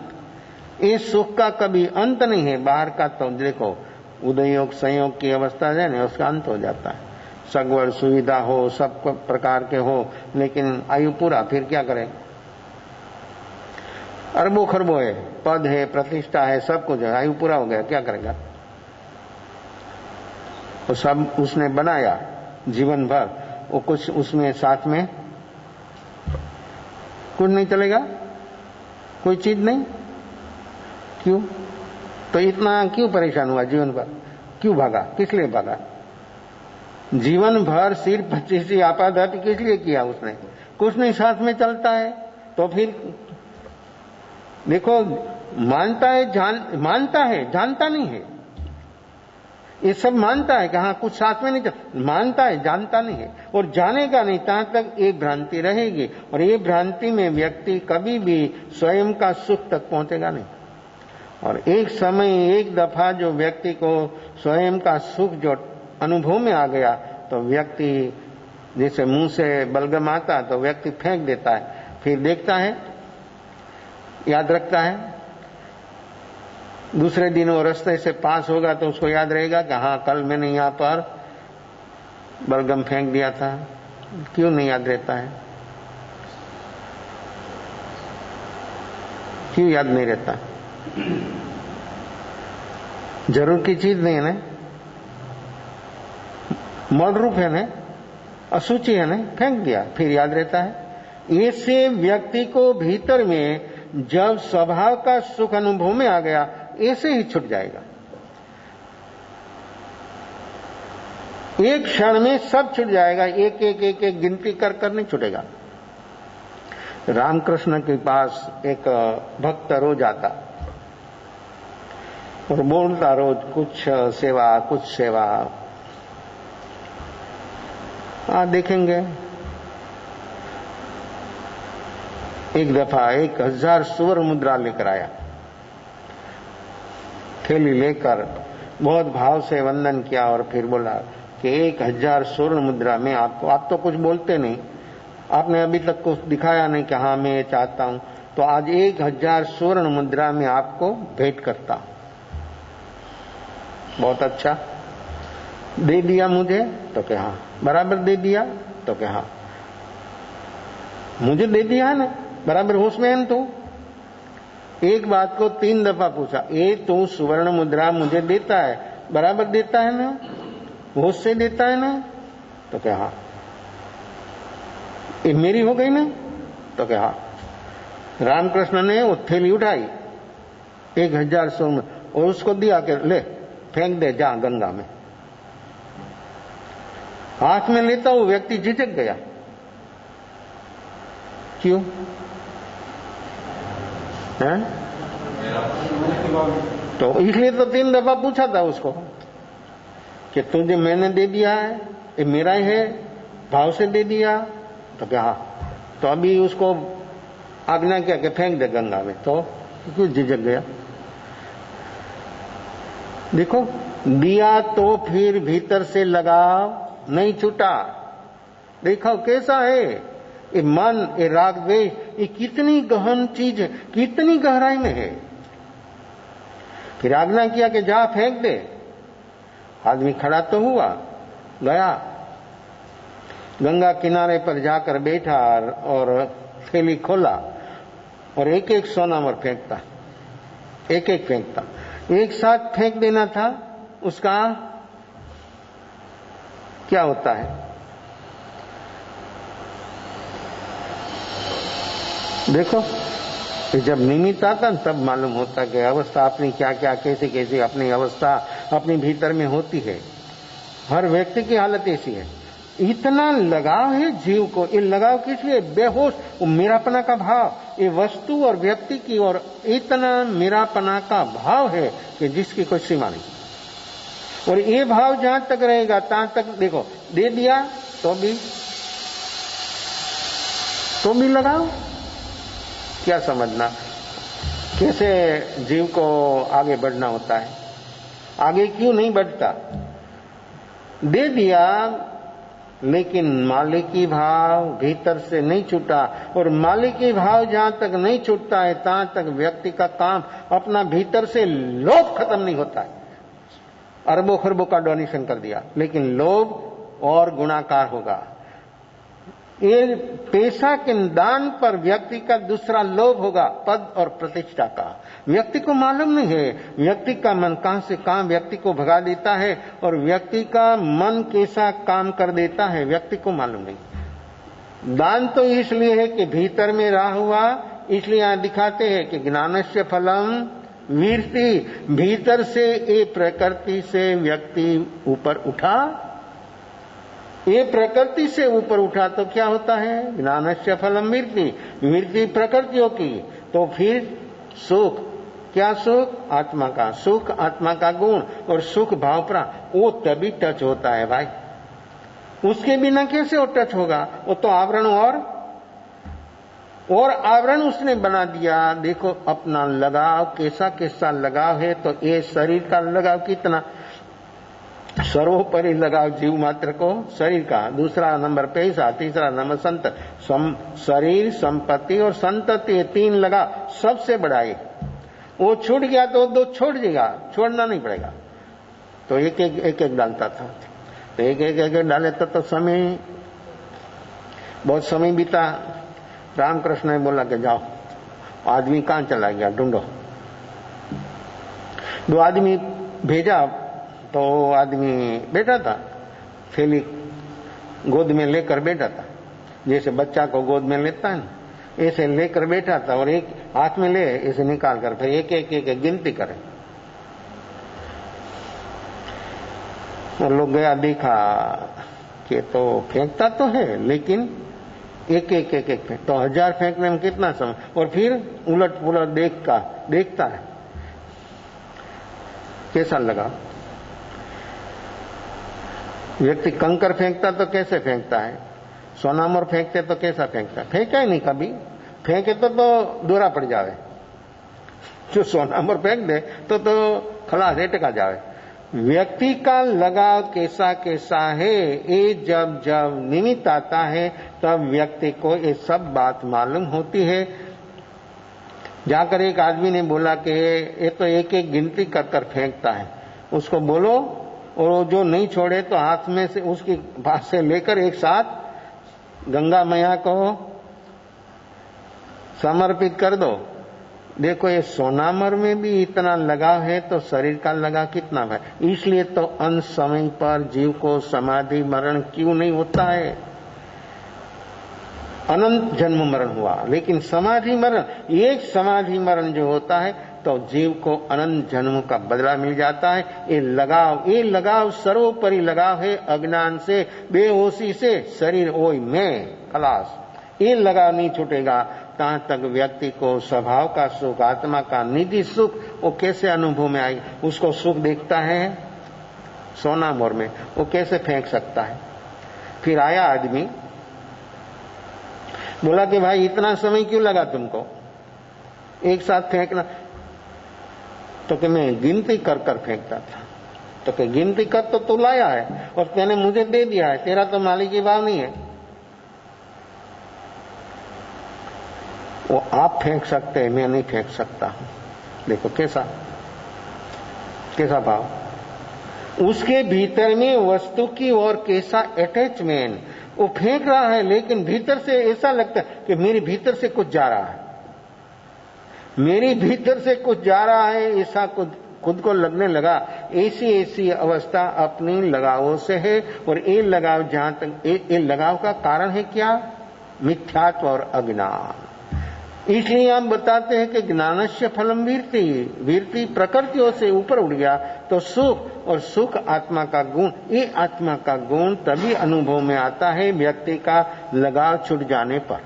इस सुख का कभी अंत नहीं है। बाहर का तो देखो उदयोग संयोग की अवस्था है ना, उसका अंत हो जाता है। सगवड़ सुविधा हो, सब प्रकार के हो, लेकिन आयु पूरा, फिर क्या करें? अरबों खरबों है, पद है, प्रतिष्ठा है, सब कुछ है, आयु पूरा हो गया, क्या करेगा? वो सब उसने बनाया जीवन भर, वो कुछ उसमें साथ में कुछ नहीं चलेगा, कोई चीज नहीं। क्यों? तो इतना क्यों परेशान हुआ जीवन भर? क्यों भागा? किस लिए भागा? जीवन भर सिर 25 आपाधापी किस लिए किया उसने? कुछ नहीं साथ में चलता है तो फिर देखो, मानता है जानता नहीं है। ये सब मानता है कि हाँ कुछ साथ में नहीं चल, मानता है जानता नहीं है, और जानेगा नहीं तहाँ तक ये भ्रांति रहेगी, और ये भ्रांति में व्यक्ति कभी भी स्वयं का सुख तक पहुंचेगा नहीं। और एक समय एक दफा जो व्यक्ति को स्वयं का सुख जो अनुभव में आ गया तो व्यक्ति जैसे मुंह से बलगम आता तो व्यक्ति फेंक देता है, फिर देखता है, याद रखता है, दूसरे दिन वो रास्ते से पास होगा तो उसको याद रहेगा कि हाँ कल मैंने यहाँ पर बलगम फेंक दिया था। क्यों नहीं याद रहता है? क्यों याद नहीं रहता? जरूर की चीज नहीं है ना, मल रूप है ना, अशुचि है ना, फेंक दिया, फिर याद रहता है। ऐसे व्यक्ति को भीतर में जब स्वभाव का सुख अनुभव में आ गया ऐसे ही छूट जाएगा। एक क्षण में सब छूट जाएगा, एक एक एक एक गिनती कर कर नहीं छूटेगा। रामकृष्ण के पास एक भक्त रोज आता और बोलता रोज कुछ सेवा कुछ सेवा। देखेंगे एक दफा 1000 सुवर्ण मुद्रा लेकर आया, थैली लेकर बहुत भाव से वंदन किया और फिर बोला कि 1000 स्वर्ण मुद्रा में आपको, आप तो कुछ बोलते नहीं, आपने अभी तक कुछ दिखाया नहीं कि हाँ मैं ये चाहता हूं, तो आज 1000 स्वर्ण मुद्रा में आपको भेंट करता हूं। बहुत अच्छा, दे दिया मुझे? तो क्या हाँ। बराबर दे दिया? तो क्या हाँ। मुझे दे दिया है ना, बराबर होश में है ना तू? एक बात को 3 दफा पूछा, ये तू सुवर्ण मुद्रा मुझे देता है, बराबर देता है ना, होश से देता है ना? तो क्या हाँ। ये मेरी हो गई ना? तो क्या हाँ। रामकृष्ण ने वो थैली उठाई 1000 स्वर्ण और उसको दिया कि ले फेंक दे जा गंगा में। हाथ में लेता वो व्यक्ति झिझक गया। क्यों? है? तो इसलिए तो 3 दफा पूछा था उसको कि तुझे मैंने दे दिया है, ये मेरा ही है, भाव से दे दिया। तो क्या हाँ। तो अभी उसको आज्ञा किया कि फेंक दे गंगा में, तो क्यों झिझक गया? देखो, दिया तो फिर भीतर से लगाव नहीं छूटा। देखो कैसा है ये मन, ये राग द्वेष, ये कितनी गहन चीज है, कितनी गहराई में है। फिर आज्ञा किया कि जा फेंक दे। आदमी खड़ा तो हुआ, गया गंगा किनारे पर जाकर बैठा और थैली खोला और एक एक सोनामर फेंकता, एक एक फेंकता। एक साथ फेंक देना था, उसका क्या होता है? देखो, जब निमित्त आता तब मालूम होता कि अवस्था अपनी क्या क्या कैसे कैसे अपनी अवस्था अपने भीतर में होती है। हर व्यक्ति की हालत ऐसी है। इतना लगाव है जीव को, ये लगाव किस लिए? बेहोश वो मेरापना का भाव, ये वस्तु और व्यक्ति की और इतना मेरापना का भाव है कि जिसकी कोई सीमा नहीं। और ये भाव जहां तक रहेगा तहां तक देखो, दे दिया तो भी लगाओ। क्या समझना कैसे जीव को आगे बढ़ना होता है? आगे क्यों नहीं बढ़ता? दे दिया लेकिन मालिकी भाव भीतर से नहीं छूटा, और मालिकी भाव जहां तक नहीं छूटता है तहां तक व्यक्ति का काम अपना भीतर से लोभ खत्म नहीं होता है। अरबों खरबों का डोनेशन कर दिया लेकिन लोभ और गुणाकार होगा। ये पैसा के दान पर व्यक्ति का दूसरा लोभ होगा, पद और प्रतिष्ठा का। व्यक्ति को मालूम नहीं है व्यक्ति का मन कहां से कहां व्यक्ति को भगा देता है और व्यक्ति का मन कैसा काम कर देता है, व्यक्ति को मालूम नहीं। दान तो इसलिए है कि भीतर में रहा हुआ, इसलिए यहां दिखाते हैं कि ज्ञानस्य फलम वीरती भीतर से ये प्रकृति से व्यक्ति ऊपर उठा, ये प्रकृति से ऊपर उठा तो क्या होता है? ज्ञानस्य फलम वीरती, वीरती प्रकृतियों की, तो फिर सुख, क्या सुख? आत्मा का सुख, आत्मा का गुण और सुख भाव पर वो तभी टच होता है भाई, उसके बिना कैसे वो टच होगा? वो तो आवरण और आवरण उसने बना दिया। देखो अपना लगाव कैसा कैसा लगाव है, तो ये शरीर का लगाव कितना, सर्वोपरि लगाव जीव मात्र को शरीर का, दूसरा नंबर पैसा, तीसरा नंबर शरीर, संपत्ति और संतति, ये 3 लगाव सबसे बड़ा है। वो छूट गया तो 2 छोड़ देगा, छोड़ना नहीं पड़ेगा। तो एक डालता था, तो एक डाले तो समय, बहुत समय बीता। रामकृष्ण ने बोला कि जाओ, आदमी कहां चला गया, ढूंढो। 2 आदमी भेजा, तो आदमी बैठा था, थैली गोद में लेकर बैठा था, जैसे बच्चा को गोद में लेता है ना, ऐसे लेकर बैठा था। और एक हाथ में ले, इसे निकाल कर फिर एक गिनती करे। और लोग गया, देखा कि तो फेंकता तो है, लेकिन एक फेंक, तो 1000 फेंकने में कितना समय, और फिर उलट पुलट देखता है। कैसा लगा? व्यक्ति कंकर फेंकता तो कैसे फेंकता है, सोनामोर फेंकते तो कैसा फेंकता है? फेंका ही नहीं कभी, फेंके तो दूरा पड़ जावे। जो सोनामोर फेंक दे तो खलास एटका जावे। व्यक्ति का लगाव कैसा कैसा है, ये जब निमित्त आता है तब व्यक्ति को ये सब बात मालूम होती है। जाकर एक आदमी ने बोला कि ये तो एक गिनती कर फेंकता है, उसको बोलो, और जो नहीं छोड़े तो हाथ में से उसकी पास से लेकर एक साथ गंगा मैया को समर्पित कर दो। देखो ये सोनामर में भी इतना लगाव है, तो शरीर का लगाव कितना है। इसलिए तो अंत समय पर जीव को समाधि मरण क्यों नहीं होता है? अनंत जन्म मरण हुआ, लेकिन समाधि मरण, एक समाधि मरण जो होता है तो जीव को अनंत जन्म का बदला मिल जाता है। ये लगाव सर्वोपरि लगाव है, अज्ञान से, बेहोशी से, शरीर ओय में खलास। ये लगाव नहीं छूटेगा तहां तक व्यक्ति को स्वभाव का सुख, आत्मा का निधि सुख, वो कैसे अनुभव में आई? उसको सुख देखता है सोना मोर में, वो कैसे फेंक सकता है? फिर आया आदमी, बोला कि भाई इतना समय क्यों लगा तुमको एक साथ फेंकना? तो कि मैं गिनती कर फेंकता था। तो कि गिनती कर तो तू लाया है और तेने मुझे दे दिया है, तेरा तो मालिकी भाव नहीं है। वो आप फेंक सकते हैं, मैं नहीं फेंक सकता हूं। देखो कैसा भाव, उसके भीतर में वस्तु की और कैसा अटैचमेंट। वो फेंक रहा है, लेकिन भीतर से ऐसा लगता है कि मेरे भीतर से कुछ जा रहा है, मेरी भीतर से कुछ जा रहा है, ऐसा खुद को लगने लगा। ऐसी अवस्था अपनी लगावों से है। और ये लगाव जहां तक, ये लगाव का कारण है क्या? मिथ्यात्व और अज्ञान। इसलिए हम बताते हैं कि ज्ञानस्य फलम वीरती, वीरती प्रकृतियों से ऊपर उठ गया तो सुख, और सुख आत्मा का गुण। ये आत्मा का गुण तभी अनुभव में आता है व्यक्ति का लगाव छूट जाने पर।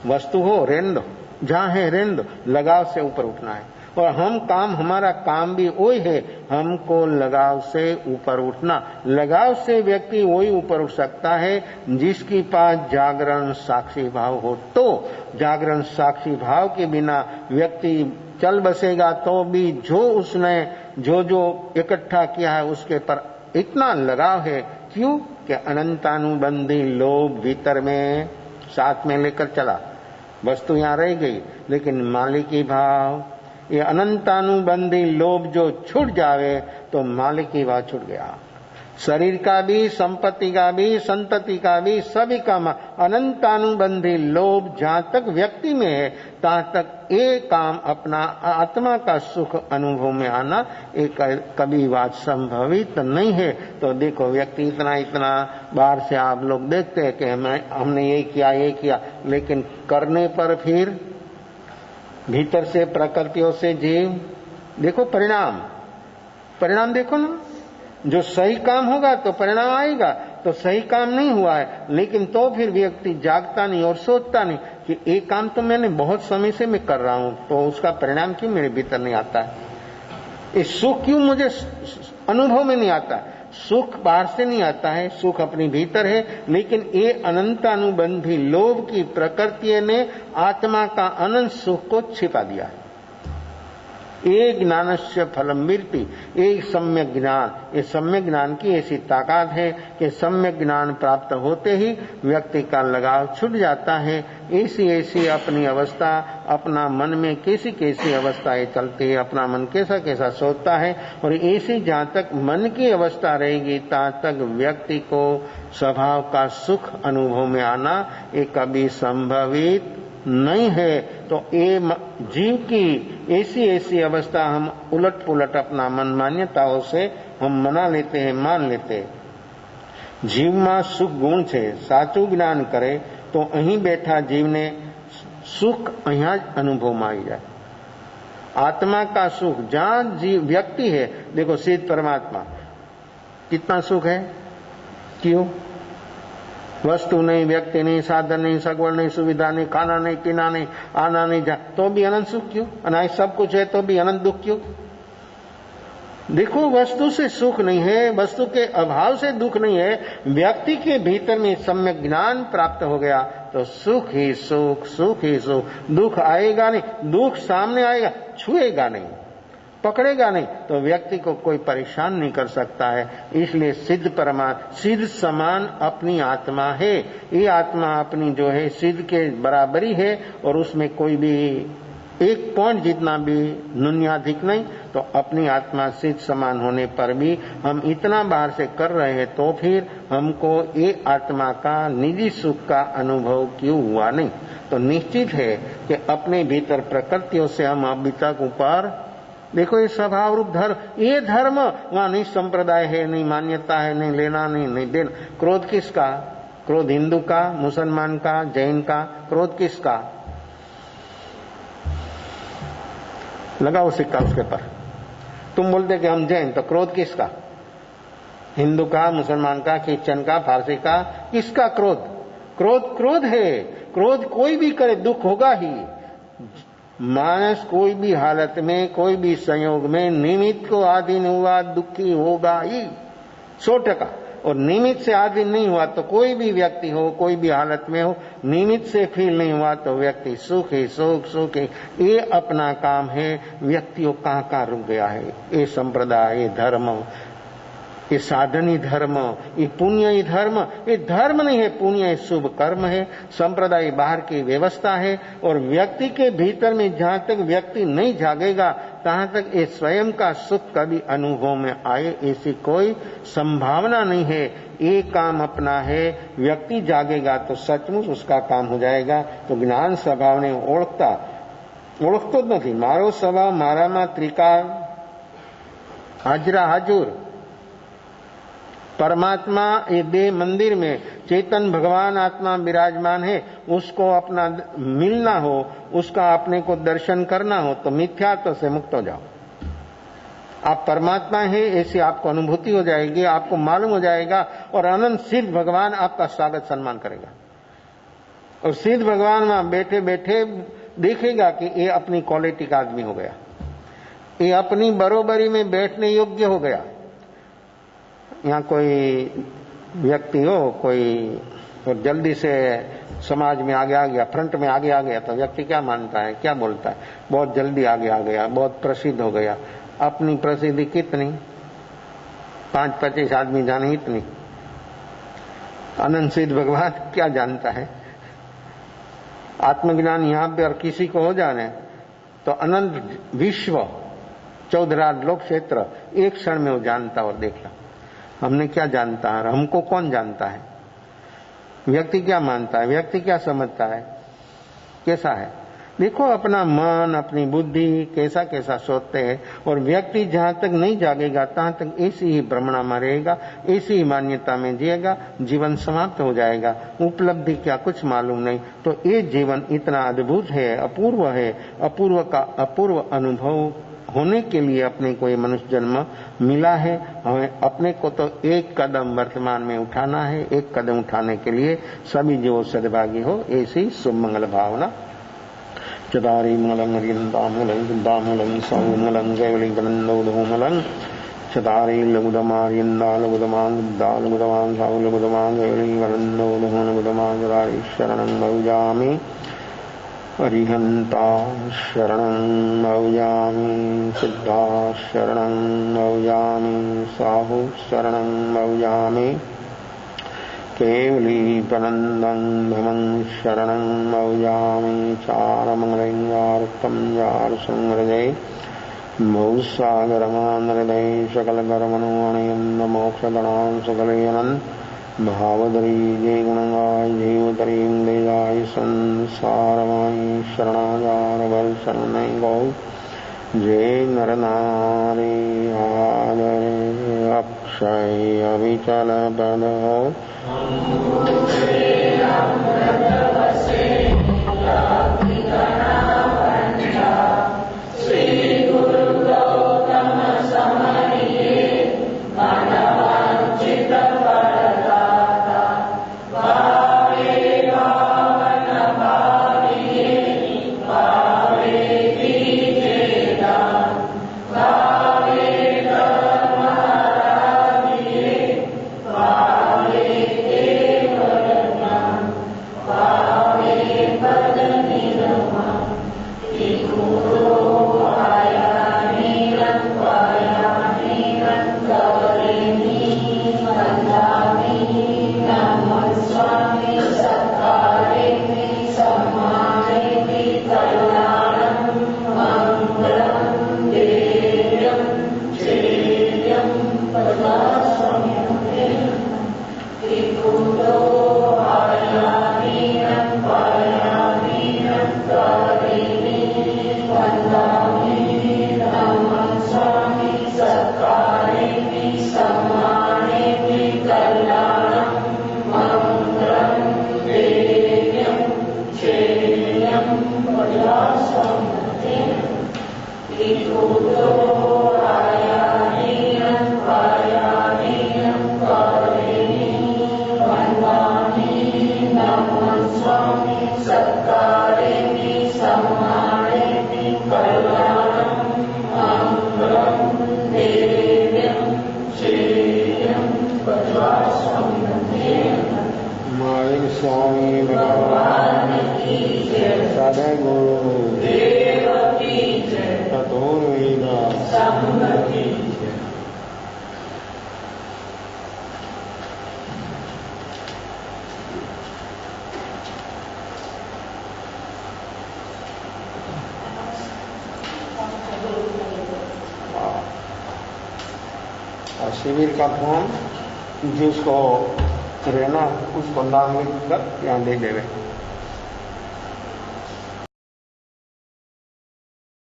वस्तु हो रहने दो, जहां है रहने दो, लगाव से ऊपर उठना है। और हमारा काम भी वही है, हमको लगाव से ऊपर उठना। लगाव से व्यक्ति वही ऊपर उठ सकता है जिसके पास जागरण साक्षी भाव हो। तो जागरण साक्षी भाव के बिना व्यक्ति चल बसेगा तो भी उसने जो इकट्ठा किया है उसके पर इतना लगाव है। क्यों? कि अनंतानुबंधी लोभ भीतर में साथ में लेकर चला। वस्तु यहां रह गई, लेकिन मालिकी भाव, ये अनंतानुबंधी लोभ जो छूट जावे तो मालिकी भाव छूट गया। शरीर का भी, संपत्ति का भी, संतति का भी, सभी का अनंतानुबंधी लोभ जहां तक व्यक्ति में है, तहां तक ये काम अपना आत्मा का सुख अनुभव में आना एक कभी बात संभवित नहीं है। तो देखो व्यक्ति इतना बाहर से आप लोग देखते हैं कि हमने ये किया, लेकिन करने पर फिर भीतर से प्रकृतियों से जीव देखो परिणाम, परिणाम देखो ना, जो सही काम होगा तो परिणाम आएगा, तो सही काम नहीं हुआ है लेकिन तो फिर व्यक्ति जागता नहीं और सोचता नहीं कि एक काम तो मैंने बहुत समय से मैं कर रहा हूं, तो उसका परिणाम क्यों मेरे भीतर नहीं आता है, ये सुख क्यों मुझे अनुभव में नहीं आता है। सुख बाहर से नहीं आता है, सुख अपने भीतर है, लेकिन ये अनंत अनुबंधी लोभ की प्रकृति ने आत्मा का अनंत सुख को छिपा दिया है। एक ज्ञानस्य फलम मिलती, एक सम्यक ज्ञान, ये सम्यक ज्ञान की ऐसी ताकत है कि सम्यक ज्ञान प्राप्त होते ही व्यक्ति का लगाव छूट जाता है। ऐसी ऐसी अपनी अवस्था, अपना मन में कैसी कैसी अवस्थाएं चलती है, अपना मन कैसा कैसा सोचता है, और ऐसी जहां तक मन की अवस्था रहेगी तहां तक व्यक्ति को स्वभाव का सुख अनुभव में आना ये कभी संभवित नहीं है। तो ये जीव की ऐसी ऐसी अवस्था हम उलट पुलट अपना मन मान्यताओं से हम मना लेते हैं, मान लेते हैं। जीव में सुख गुण છે, સાચું જ્ઞાન કરે તો અહીં બેઠા જીવને સુખ અહીંયા જ અનુભવમાં આવી જાય। आत्मा का सुख जहां जीव व्यक्ति है, देखो सिद्ध परमात्मा कितना सुख है, क्यों? वस्तु नहीं, व्यक्ति नहीं, साधन नहीं, सगवड़ नहीं, सुविधा नहीं, खाना नहीं, पीना नहीं, आना नहीं, जा तो भी अनंत सुख क्यों? अनाज सब कुछ है तो भी अनंत दुख क्यों? देखो वस्तु से सुख नहीं है, वस्तु के अभाव से दुख नहीं है, व्यक्ति के भीतर में सम्यक ज्ञान प्राप्त हो गया तो सुख ही सुख, सुख ही सुख, दुख आएगा नहीं, दुख सामने आएगा, छुएगा नहीं, पकड़ेगा नहीं, तो व्यक्ति को कोई परेशान नहीं कर सकता है। इसलिए सिद्ध परमात्मा, सिद्ध समान अपनी आत्मा है, ये आत्मा अपनी जो है सिद्ध के बराबरी है, और उसमें कोई भी एक पॉइंट जितना भी न्यूनाधिक नहीं। तो अपनी आत्मा सिद्ध समान होने पर भी हम इतना बाहर से कर रहे हैं तो फिर हमको ये आत्मा का निजी सुख का अनुभव क्यों हुआ नहीं? तो निश्चित है कि अपने भीतर प्रकृतियों से हम अभी तक ऊपर, देखो ये स्वभाव रूप धर्म, ये धर्म वहां नहीं संप्रदाय है, नहीं मान्यता है, नहीं लेना नहीं देना। क्रोध किसका? क्रोध हिंदू का, मुसलमान का, जैन का। क्रोध किसका? लगाओ सिक्का उसके पर। तुम बोलते कि हम जैन, तो क्रोध किसका? हिंदू का, मुसलमान का, क्रिश्चियन का, फारसी का? किसका क्रोध? क्रोध क्रोध है। क्रोध कोई भी करे दुख होगा ही। मानस कोई भी हालत में, कोई भी संयोग में निमित्त को अधीन हुआ दुखी होगा ही 100%। और निमित्त से अधीन नहीं हुआ तो कोई भी व्यक्ति हो, कोई भी हालत में हो, निमित्त से फील नहीं हुआ तो व्यक्ति सुख ही सुख, सुख ही। ये अपना काम है। व्यक्तियों कहाँ रुक गया है? ये संप्रदाय, ये धर्म, ये साधनी धर्म, ये पुण्य ही धर्म, ये धर्म नहीं है, पुण्य ये शुभ कर्म है। संप्रदाय बाहर की व्यवस्था है, और व्यक्ति के भीतर में जहां तक व्यक्ति नहीं जागेगा तहां तक ये स्वयं का सुख कभी अनुभव में आए ऐसी कोई संभावना नहीं है। ये काम अपना है, व्यक्ति जागेगा तो सचमुच उसका काम हो जाएगा। तो ज्ञान स्वभाव ने ओळखतो જ નથી। મારો સ્વભાવ મારામાં ત્રિકાળ હાજરા હાજુર। परमात्मा ये देह मंदिर में चेतन भगवान आत्मा विराजमान है, उसको अपना मिलना हो, उसका अपने को दर्शन करना हो तो मिथ्यात्व से मुक्त हो जाओ। आप परमात्मा है ऐसी आपको अनुभूति हो जाएगी, आपको मालूम हो जाएगा, और अनंत सिद्ध भगवान आपका स्वागत सम्मान करेगा। और सिद्ध भगवान वहां बैठे बैठे देखेगा कि ये अपनी क्वालिटी का आदमी हो गया, ये अपनी बरोबरी में बैठने योग्य हो गया। यहाँ कोई व्यक्ति हो, कोई और जल्दी से समाज में आगे आ गया, फ्रंट में आगे आ गया, तो व्यक्ति क्या मानता है, क्या बोलता है? बहुत जल्दी आगे आ गया, बहुत प्रसिद्ध हो गया। अपनी प्रसिद्धि कितनी? 5-25 आदमी जाने इतनी। अनंत सिद्ध भगवान क्या जानता है? आत्मज्ञान यहाँ पे और किसी को हो जाने तो अनंत विश्व 14 लोक क्षेत्र एक क्षण में वो जानता और देख ला। हमने क्या जानता है? हमको कौन जानता है? व्यक्ति क्या मानता है? व्यक्ति क्या समझता है? कैसा है? देखो अपना मन, अपनी बुद्धि कैसा कैसा सोचते हैं। और व्यक्ति जहां तक नहीं जागेगा तहां तक ऐसी ही भ्रमणा में रहेगा, ऐसी ही मान्यता में जिएगा, जीवन समाप्त हो जाएगा। उपलब्धि क्या कुछ मालूम नहीं। तो ये जीवन इतना अद्भुत है, अपूर्व है, अपूर्व का अपूर्व अनुभव होने के लिए अपने को ये मनुष्य जन्म मिला है। हमें अपने को तो एक कदम वर्तमान में उठाना है। एक कदम उठाने के लिए सभी जो सद्भागी हो, ऐसी सुमंगल भावना। चदारी मंगलम हरियंतामंगलम सिद्धामंगलम सौमंगलम कैवलिंगनंदोधूमलम चदारी लघुदमार्यन्दालघुदमांगदालघुदमां साउलघुदमां कैवलिंगनंदोधूमलघुदमां चदारी शरणं भजामि अरिहंता शरणं भजामि सिद्धा शरणं भजामि साहु शरणं भजामि केवलीपनन्दं धमं शरणं भजामि चारमङ्गलैर्यार्थं यारसंहृदये बहुसागरमानहृदये सकलकर्मणोऽणयन् सकलयनन् भावदरी जय गुणगाय जीवतरीं देजाय संसारमाय शरणागार बल शरणै गौ जय नरनारी आदर अक्षय अविचल पद हो स्वामी भगवान की जय, सद्गुरु देव की जय, ततोर्वेदा संघ की जय। शिविर का फॉर्म जिसको रहना उसको नाम लिख कर यहाँ दे देवे।